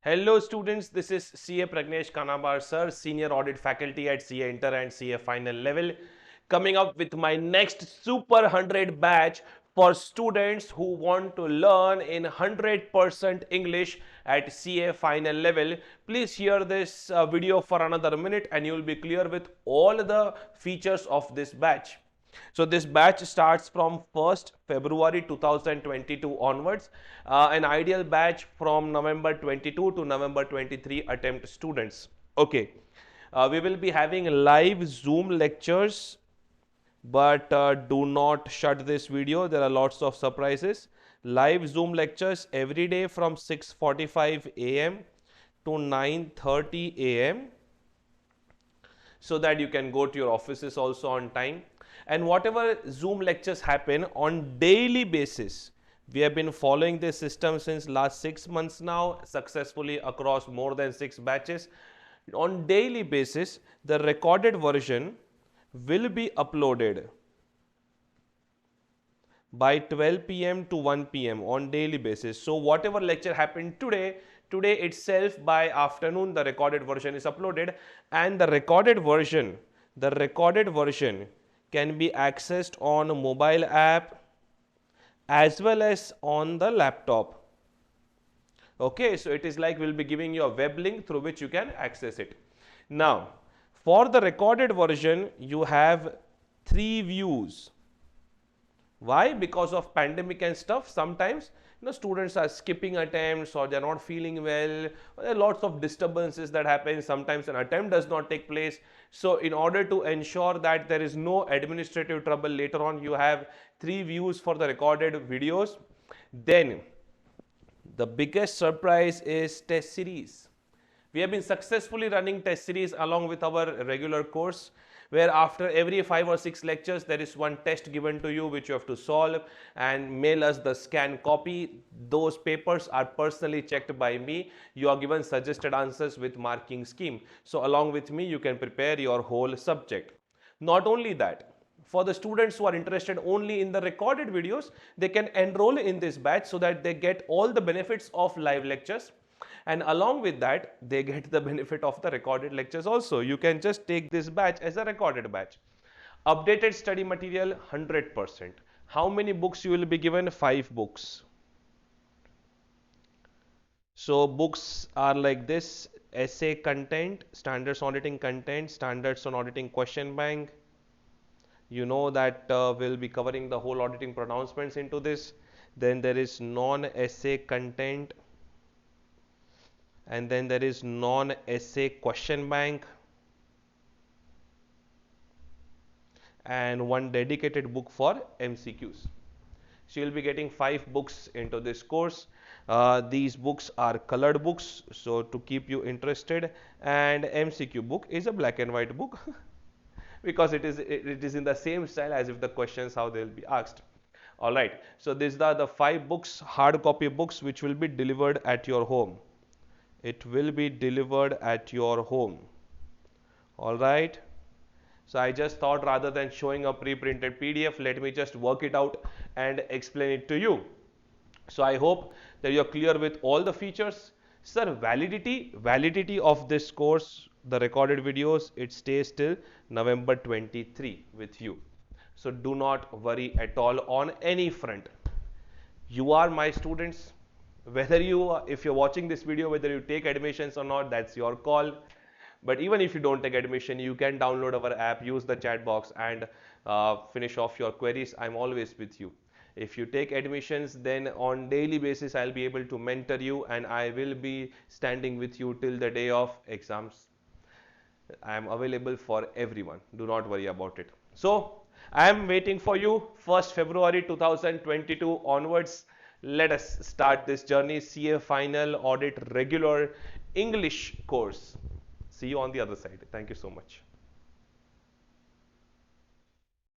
Hello students, this is CA Pragnesh Kanabar sir, Senior Audit Faculty at CA Inter and CA Final level, coming up with my next Super 100 batch for students who want to learn in 100% English at CA Final level. Please hear this video for another minute and you will be clear with all the features of this batch. So this batch starts from 1st February 2022 onwards, an ideal batch from November 22 to November 23 attempt students. Okay, we will be having live Zoom lectures, but do not shut this video. There are lots of surprises. Live Zoom lectures every day from 6:45 a.m. to 9:30 a.m. so that you can go to your offices also on time. And whatever Zoom lectures happen on daily basis, we have been following this system since last 6 months now, successfully across more than 6 batches. On daily basis, the recorded version will be uploaded by 12 p.m. to 1 p.m. on daily basis. So whatever lecture happened today itself by afternoon the recorded version is uploaded, and the recorded version can be accessed on a mobile app as well as on the laptop. Okay, so it is like we'll be giving you a web link through which you can access it. Now, for the recorded version, you have 3 views. Why? Because of pandemic and stuff. Sometimes students are skipping attempts, or they're not feeling well, or there are lots of disturbances that happen. Sometimes an attempt does not take place. So in order to ensure that there is no administrative trouble later on, you have 3 views for the recorded videos. Then the biggest surprise is test series. We have been successfully running test series along with our regular course, where after every 5 or 6 lectures there is one test given to you which you have to solve and mail us the scanned copy. Those papers are personally checked by me. You are given suggested answers with marking scheme. So along with me you can prepare your whole subject. Not only that, for the students who are interested only in the recorded videos, they can enroll in this batch so that they get all the benefits of live lectures, and along with that they get the benefit of the recorded lectures also. You can just take this batch as a recorded batch. Updated study material 100%. How many books you will be given? 5 books. So books are like this: essay content, standards on auditing content, standards on auditing question bank. You know that we'll be covering the whole auditing pronouncements into this. Then there is non-essay content, and then there is non-essay question bank, and one dedicated book for MCQs. So you'll be getting 5 books into this course. These books are colored books, so to keep you interested, and MCQ book is a black and white book because it is in the same style as if the questions how they will be asked. All right, so these are the 5 books, hard copy books, which will be delivered at your home. It will be delivered at your home. All right. So I just thought, rather than showing a pre-printed PDF, let me just work it out and explain it to you. So I hope that you're clear with all the features. Sir, validity of this course, the recorded videos, it stays till November 23 with you. So do not worry at all on any front. You are my students. Whether if you're watching this video, whether you take admissions or not, that's your call. But even if you don't take admission, you can download our app, use the chat box, and finish off your queries. I'm always with you. If you take admissions, then on daily basis I'll be able to mentor you, and I will be standing with you till the day of exams. I am available for everyone. Do not worry about it. So I am waiting for you 1st February 2022 onwards. Let us start this journey. CA Final Audit Regular English course. See you on the other side. Thank you so much.